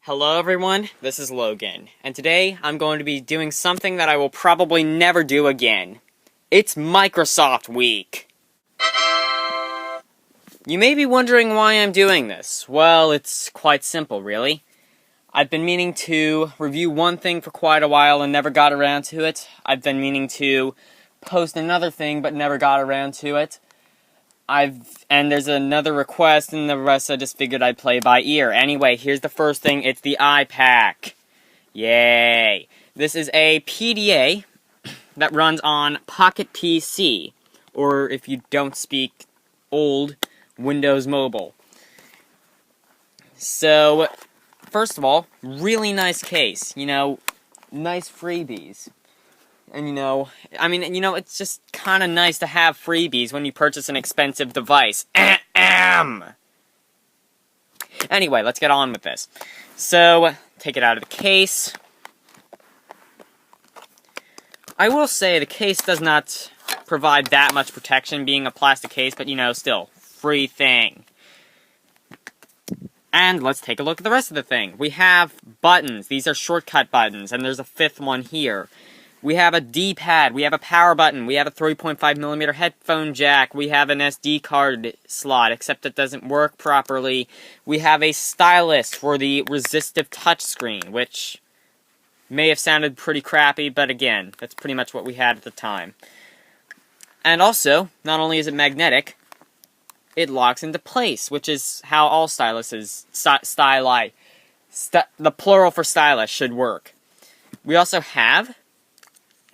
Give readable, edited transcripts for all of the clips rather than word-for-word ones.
Hello everyone, this is Logan, and today I'm going to be doing something that I will probably never do again. It's Microsoft Week! You may be wondering why I'm doing this. Well, it's quite simple, really. I've been meaning to review one thing for quite a while and never got around to it. I've been meaning to post another thing but never got around to it. And there's another request, and the rest I just figured I'd play by ear. Anyway, here's the first thing. It's the iPaq. Yay! This is a PDA that runs on Pocket PC, or if you don't speak old, Windows Mobile. So, first of all, really nice case. Nice freebies. And it's just kind of nice to have freebies when you purchase an expensive device. Anyway, let's get on with this. So, take it out of the case. I will say the case does not provide that much protection being a plastic case, but still, free thing. And let's take a look at the rest of the thing. We have buttons. These are shortcut buttons, and there's a fifth one here. We have a D-pad, we have a power button, we have a 3.5mm headphone jack, we have an SD card slot, except it doesn't work properly. We have a stylus for the resistive touchscreen, which may have sounded pretty crappy, but again, that's pretty much what we had at the time. And also, not only is it magnetic, it locks into place, which is how all styluses, the plural for stylus should work. We also have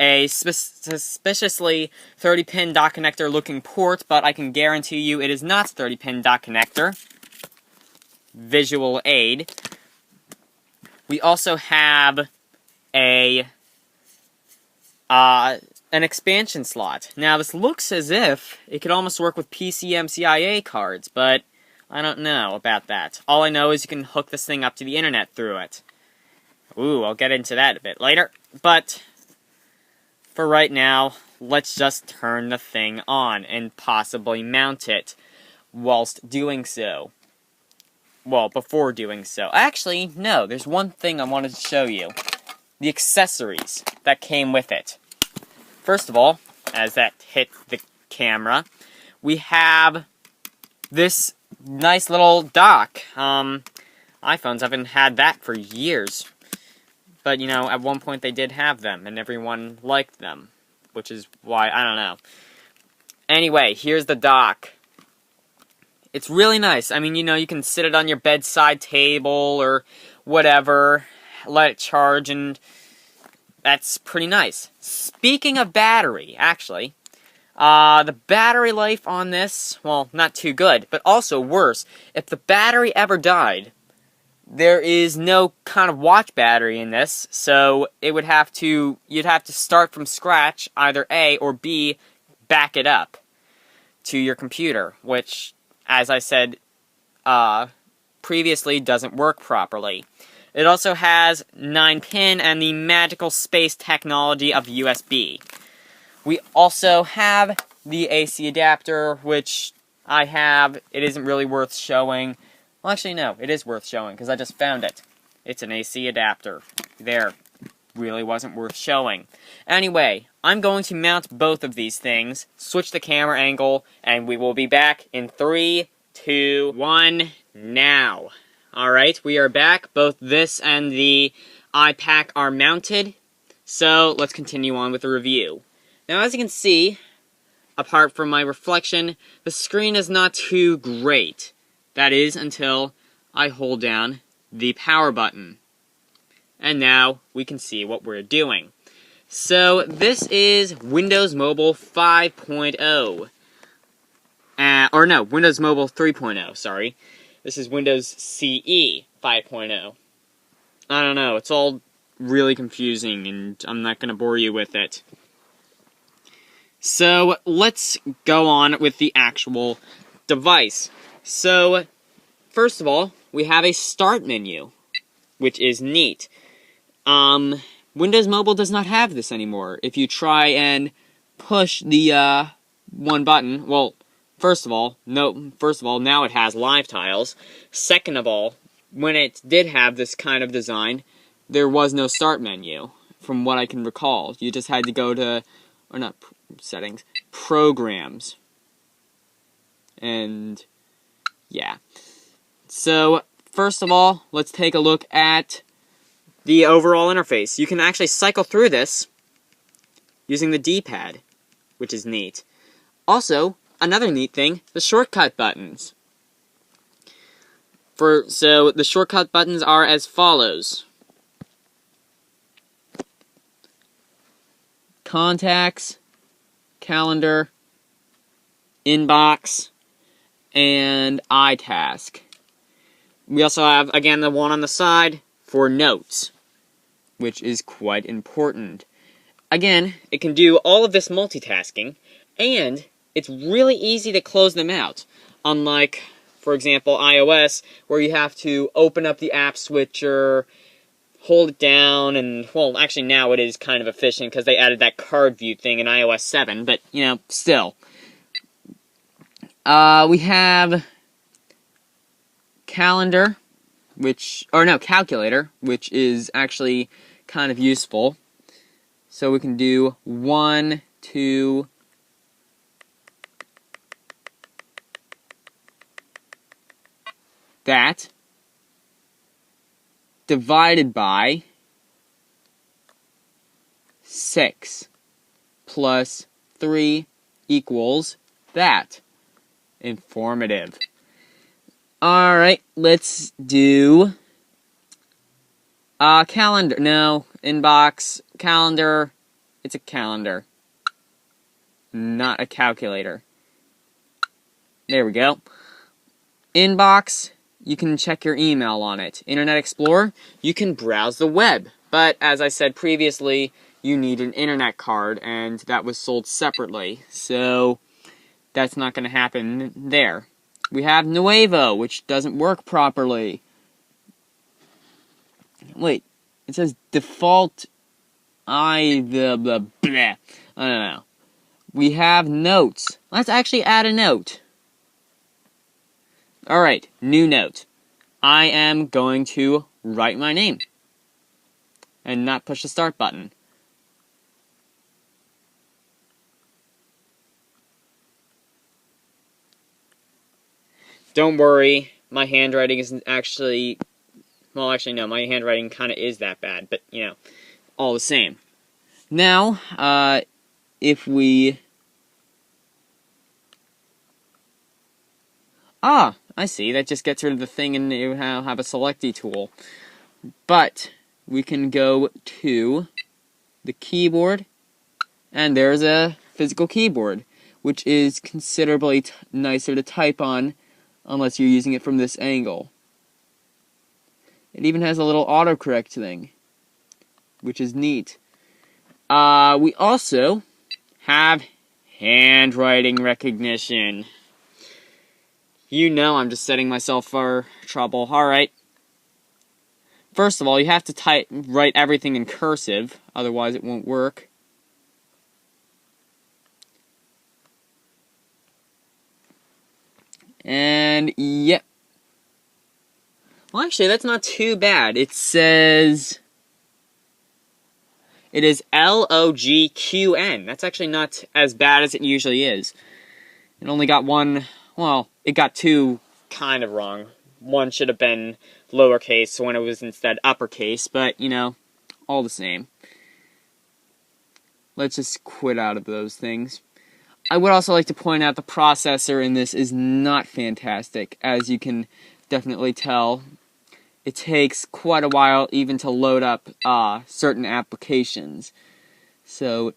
a suspiciously 30-pin dot connector looking port, but I can guarantee you it is not 30-pin dot connector. Visual aid. We also have an expansion slot. Now this looks as if it could almost work with PCMCIA cards, but I don't know about that. All I know is you can hook this thing up to the internet through it. Ooh, I'll get into that a bit later, but for right now, let's just turn the thing on and possibly mount it whilst doing so. Well, before doing so. Actually, no, there's one thing I wanted to show you. The accessories that came with it. First of all, as that hit the camera, we have this nice little dock. iPhones haven't had that for years. But, at one point they did have them, and everyone liked them. Which is why, I don't know. Anyway, here's the dock. It's really nice. I mean, you can sit it on your bedside table, or whatever. Let it charge, and that's pretty nice. Speaking of battery, actually, the battery life on this, well, not too good, but also worse. If the battery ever died, there is no kind of watch battery in this, so you'd have to start from scratch, either A or B, back it up to your computer, which, as I said previously, doesn't work properly. It also has 9-pin and the magical space technology of USB. We also have the AC adapter, which I have. It isn't really worth showing. Well, actually, no, it is worth showing, because I just found it. It's an AC adapter. There. Really wasn't worth showing. Anyway, I'm going to mount both of these things, switch the camera angle, and we will be back in 3, 2, 1, now. Alright, we are back. Both this and the iPaq are mounted, so let's continue on with the review. Now, as you can see, apart from my reflection, the screen is not too great. That is, until I hold down the power button. And now, we can see what we're doing. So, this is Windows Mobile 5.0. Windows Mobile 3.0, sorry. This is Windows CE 5.0. I don't know, it's all really confusing, and I'm not going to bore you with it. So, let's go on with the actual device. So, first of all, we have a start menu, which is neat. Windows Mobile does not have this anymore. If you try and push the, one button, well, first of all, now it has live tiles. Second of all, when it did have this kind of design, there was no start menu, from what I can recall. You just had to go to, or not settings, programs. And, yeah. So, first of all, let's take a look at the overall interface. You can actually cycle through this using the D-pad, which is neat. Also, another neat thing, the shortcut buttons. So, the shortcut buttons are as follows. Contacts, calendar, inbox, and iTask. We also have, again, the one on the side for notes, which is quite important. Again, it can do all of this multitasking, and it's really easy to close them out. Unlike, for example, iOS, where you have to open up the app switcher, hold it down, and, well, actually now it is kind of efficient because they added that card view thing in iOS 7, but, you know, still. We have calendar, calculator, which is actually kind of useful. So we can do 1, 2, that, divided by 6 plus 3 equals that. Informative. Alright, let's do calendar. No, inbox, calendar. It's a calendar, not a calculator. There we go. Inbox, you can check your email on it. Internet Explorer, you can browse the web. But as I said previously, you need an internet card, and that was sold separately. So that's not going to happen there. We have Nuevo, which doesn't work properly. Wait, it says default I don't know. We have notes. Let's actually add a note. Alright, new note. I am going to write my name and not push the start button. Don't worry, my handwriting isn't actually... Well, actually, no, my handwriting kind of is that bad, but, you know, all the same. Now, if we... Ah, I see, that just gets rid of the thing and you have a selectee tool. But, we can go to the keyboard, and there's a physical keyboard, which is considerably nicer to type on, unless you're using it from this angle. It even has a little autocorrect thing, which is neat. We also have handwriting recognition. You know I'm just setting myself for trouble. Alright. First of all, you have to write everything in cursive, otherwise it won't work. And, yep. Well, actually, that's not too bad. It says... It is LOGQN. That's actually not as bad as it usually is. It only got one... Well, it got two kind of wrong. One should have been lowercase when it was instead uppercase, but, you know, all the same. Let's just quit out of those things. I would also like to point out the processor in this is not fantastic. As you can definitely tell, it takes quite a while even to load up certain applications. So,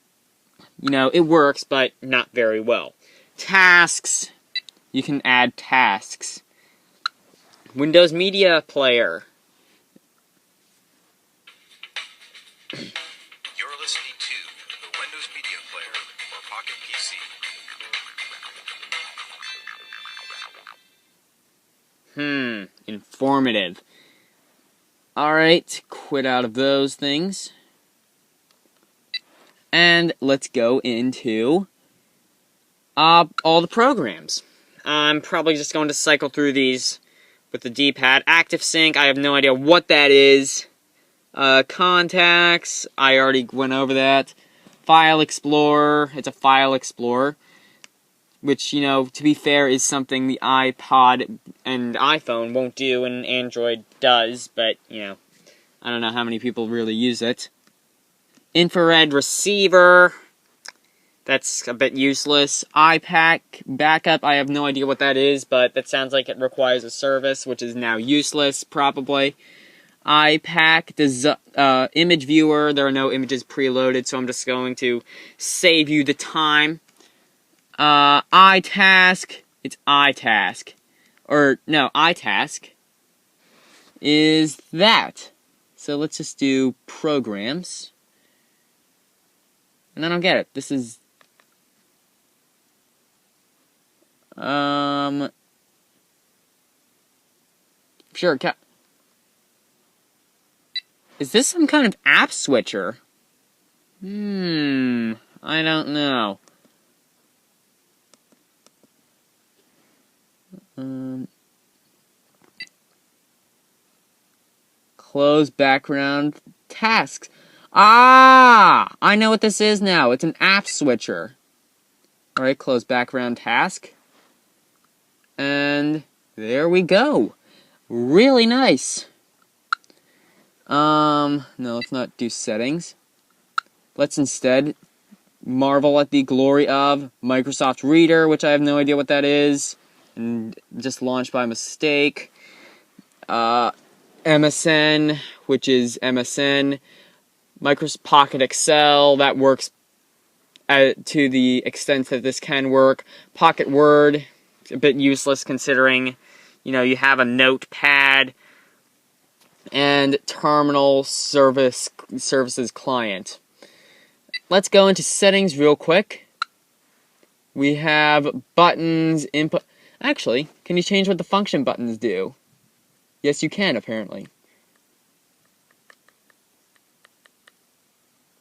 you know, it works, but not very well. Tasks. You can add tasks. Windows Media Player. You're listening to the Windows Media Player for Pocket PC. Informative. Alright, quit out of those things. And let's go into all the programs. I'm probably just going to cycle through these with the D-pad. Active Sync, I have no idea what that is. Contacts, I already went over that. File Explorer, it's a file explorer, which, you know, to be fair, is something the iPod and iPhone won't do and Android does, but, you know, I don't know how many people really use it. Infrared receiver, that's a bit useless. iPaq backup, I have no idea what that is, but that sounds like it requires a service, which is now useless, probably. iPaq, image viewer, there are no images preloaded, so I'm just going to save you the time. iTask, it's iTask. Or, no, iTask is that. So let's just do programs. And I don't get it. This is... Sure, is this some kind of app switcher? I don't know. Close background tasks. Ah! I know what this is now. It's an app switcher. Alright, close background task. And there we go. Really nice. No, let's not do settings. Let's instead marvel at the glory of Microsoft Reader, which I have no idea what that is, and just launched by mistake. MSN, which is MSN. Microsoft Pocket Excel, that works to the extent that this can work. Pocket Word, a bit useless considering, you know, you have a notepad. And Terminal Services Client. Let's go into settings real quick. We have buttons, input. Actually, can you change what the function buttons do? Yes, you can, apparently.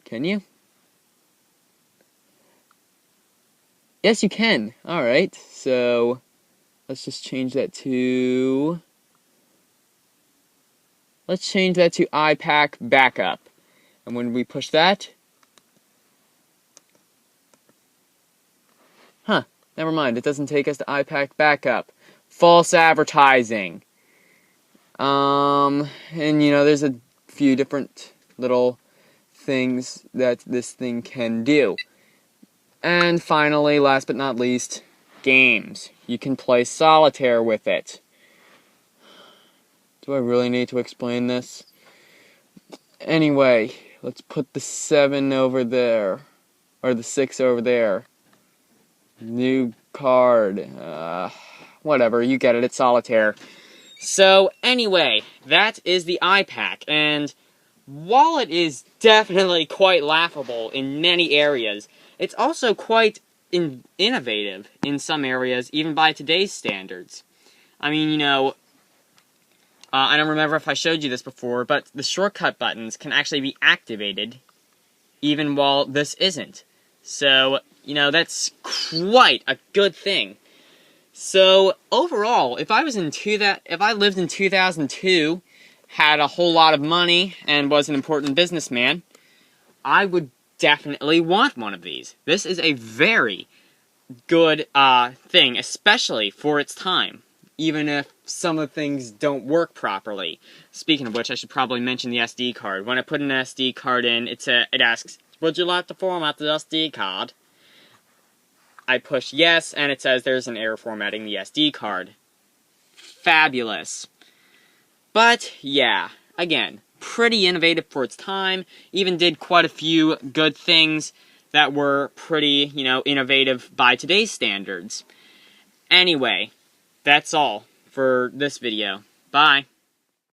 Can you? Yes, you can. Alright, so let's just change that to... Let's change that to iPaq backup. And when we push that... Huh, never mind. It doesn't take us to iPaq backup. False advertising. And you know, there's a few different little things that this thing can do. And finally, last but not least, games. You can play solitaire with it. Do I really need to explain this? Anyway, let's put the 7 over there. Or the 6 over there. New card. Whatever, you get it, it's solitaire. So, anyway, that is the iPaq. And while it is definitely quite laughable in many areas, it's also quite innovative in some areas, even by today's standards. I mean, you know... I don't remember if I showed you this before, but the shortcut buttons can actually be activated even while this isn't. So, you know, that's quite a good thing. So, overall, if I lived in 2002, had a whole lot of money, and was an important businessman, I would definitely want one of these. This is a very good thing, especially for its time. Even if some of the things don't work properly. Speaking of which, I should probably mention the SD card. When I put an SD card in, it asks, would you like to format the SD card? I push yes, and it says there's an error formatting the SD card. Fabulous. But, yeah, again, pretty innovative for its time. Even did quite a few good things that were pretty, you know, innovative by today's standards. Anyway... That's all for this video. Bye.